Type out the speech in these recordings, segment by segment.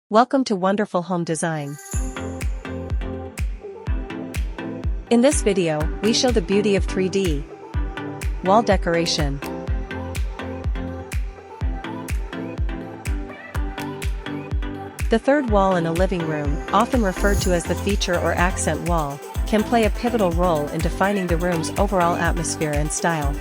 Welcome to Wonderful Home Design. In this video, we show the beauty of 3D wall decoration. The third wall in a living room, often referred to as the feature or accent wall, can play a pivotal role in defining the room's overall atmosphere and style.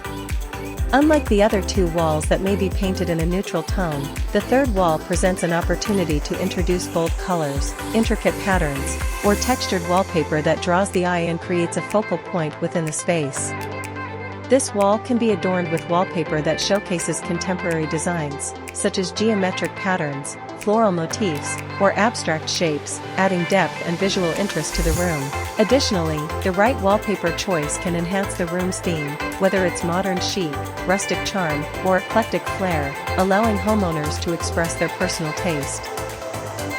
Unlike the other two walls that may be painted in a neutral tone, the third wall presents an opportunity to introduce bold colors, intricate patterns, or textured wallpaper that draws the eye and creates a focal point within the space. This wall can be adorned with wallpaper that showcases contemporary designs, such as geometric patterns, floral motifs, or abstract shapes, adding depth and visual interest to the room. Additionally, the right wallpaper choice can enhance the room's theme, whether it's modern chic, rustic charm, or eclectic flair, allowing homeowners to express their personal taste.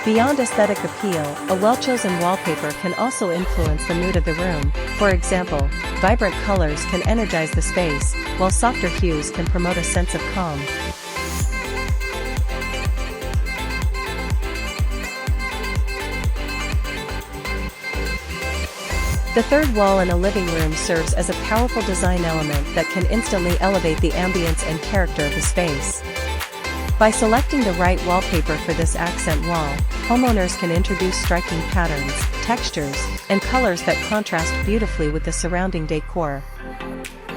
Beyond aesthetic appeal, a well-chosen wallpaper can also influence the mood of the room. For example, vibrant colors can energize the space, while softer hues can promote a sense of calm. The third wall in a living room serves as a powerful design element that can instantly elevate the ambience and character of the space. By selecting the right wallpaper for this accent wall, homeowners can introduce striking patterns, textures, and colors that contrast beautifully with the surrounding decor.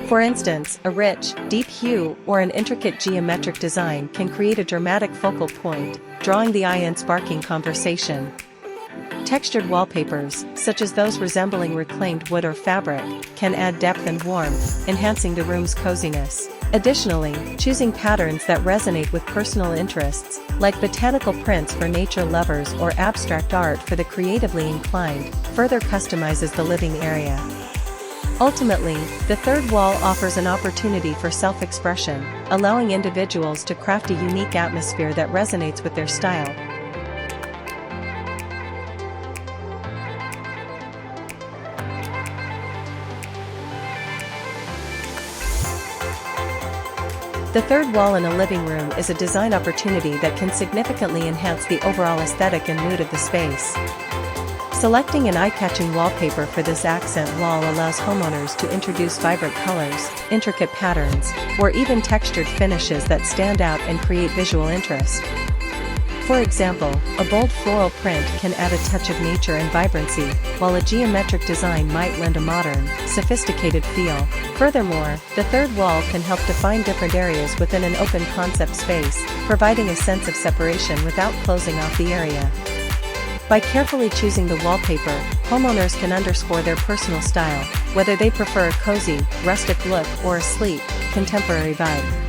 For instance, a rich, deep hue or an intricate geometric design can create a dramatic focal point, drawing the eye and sparking conversation. Textured wallpapers, such as those resembling reclaimed wood or fabric, can add depth and warmth, enhancing the room's coziness. Additionally, choosing patterns that resonate with personal interests, like botanical prints for nature lovers or abstract art for the creatively inclined, further customizes the living area. Ultimately, the third wall offers an opportunity for self-expression, allowing individuals to craft a unique atmosphere that resonates with their style. The third wall in a living room is a design opportunity that can significantly enhance the overall aesthetic and mood of the space. Selecting an eye-catching wallpaper for this accent wall allows homeowners to introduce vibrant colors, intricate patterns, or even textured finishes that stand out and create visual interest. For example, a bold floral print can add a touch of nature and vibrancy, while a geometric design might lend a modern, sophisticated feel. Furthermore, the third wall can help define different areas within an open concept space, providing a sense of separation without closing off the area. By carefully choosing the wallpaper, homeowners can underscore their personal style, whether they prefer a cozy, rustic look or a sleek, contemporary vibe.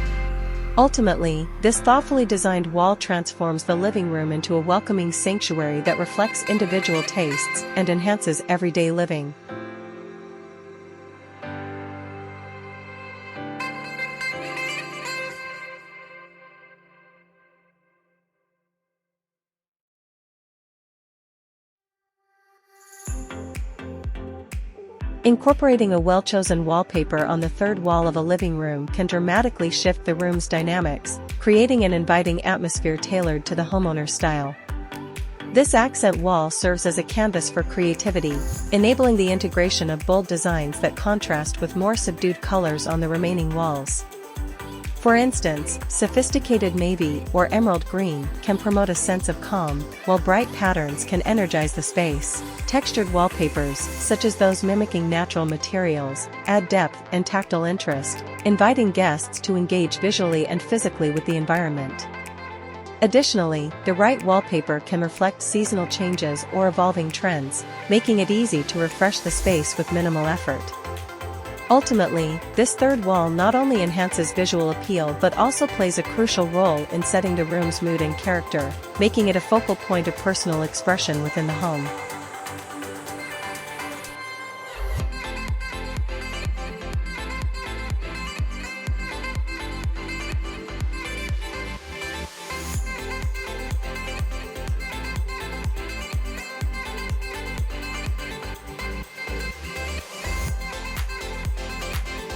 Ultimately, this thoughtfully designed wall transforms the living room into a welcoming sanctuary that reflects individual tastes and enhances everyday living. Incorporating a well-chosen wallpaper on the third wall of a living room can dramatically shift the room's dynamics, creating an inviting atmosphere tailored to the homeowner's style. This accent wall serves as a canvas for creativity, enabling the integration of bold designs that contrast with more subdued colors on the remaining walls. For instance, sophisticated navy or emerald green can promote a sense of calm, while bright patterns can energize the space. Textured wallpapers, such as those mimicking natural materials, add depth and tactile interest, inviting guests to engage visually and physically with the environment. Additionally, the right wallpaper can reflect seasonal changes or evolving trends, making it easy to refresh the space with minimal effort. Ultimately, this third wall not only enhances visual appeal but also plays a crucial role in setting the room's mood and character, making it a focal point of personal expression within the home.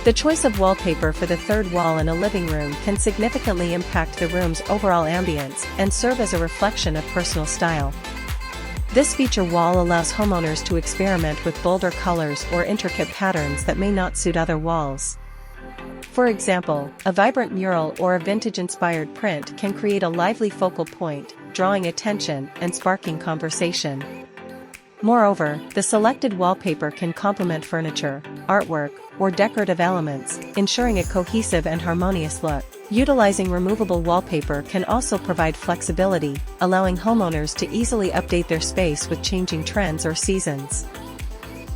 The choice of wallpaper for the third wall in a living room can significantly impact the room's overall ambience and serve as a reflection of personal style. This feature wall allows homeowners to experiment with bolder colors or intricate patterns that may not suit other walls. For example, a vibrant mural or a vintage-inspired print can create a lively focal point, drawing attention and sparking conversation. Moreover, the selected wallpaper can complement furniture, artwork, or decorative elements, ensuring a cohesive and harmonious look. Utilizing removable wallpaper can also provide flexibility, allowing homeowners to easily update their space with changing trends or seasons.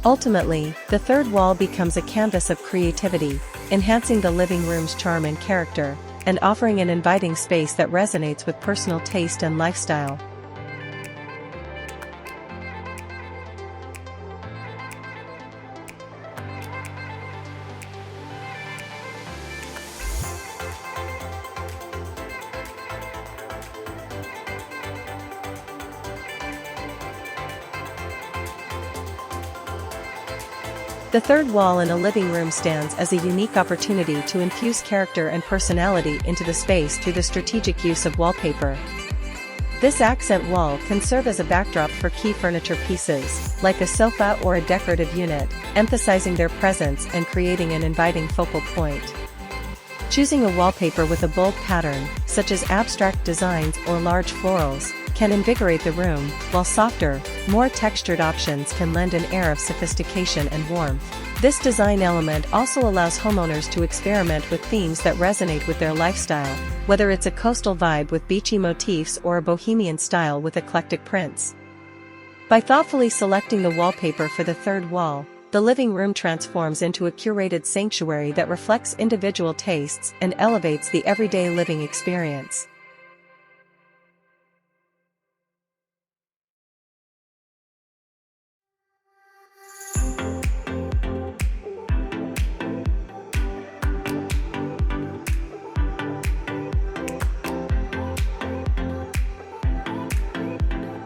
Ultimately, the third wall becomes a canvas of creativity, enhancing the living room's charm and character, and offering an inviting space that resonates with personal taste and lifestyle. The third wall in a living room stands as a unique opportunity to infuse character and personality into the space through the strategic use of wallpaper. This accent wall can serve as a backdrop for key furniture pieces, like a sofa or a decorative unit, emphasizing their presence and creating an inviting focal point. Choosing a wallpaper with a bold pattern, such as abstract designs or large florals, can invigorate the room, while softer, more textured options can lend an air of sophistication and warmth. This design element also allows homeowners to experiment with themes that resonate with their lifestyle, whether it's a coastal vibe with beachy motifs or a bohemian style with eclectic prints. By thoughtfully selecting the wallpaper for the third wall, the living room transforms into a curated sanctuary that reflects individual tastes and elevates the everyday living experience.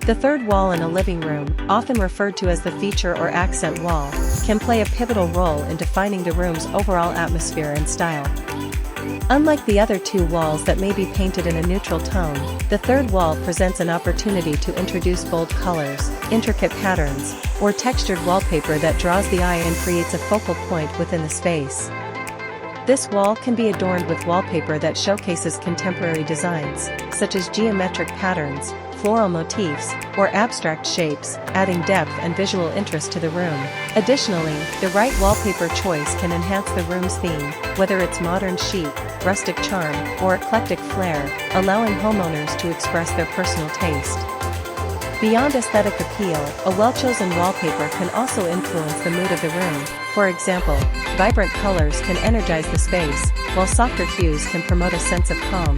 The third wall in a living room, often referred to as the feature or accent wall, can play a pivotal role in defining the room's overall atmosphere and style. Unlike the other two walls that may be painted in a neutral tone, the third wall presents an opportunity to introduce bold colors, intricate patterns, or textured wallpaper that draws the eye and creates a focal point within the space. This wall can be adorned with wallpaper that showcases contemporary designs, such as geometric patterns, floral motifs, or abstract shapes, adding depth and visual interest to the room. Additionally, the right wallpaper choice can enhance the room's theme, whether it's modern chic, rustic charm, or eclectic flair, allowing homeowners to express their personal taste. Beyond aesthetic appeal, a well-chosen wallpaper can also influence the mood of the room. For example, vibrant colors can energize the space, while softer hues can promote a sense of calm.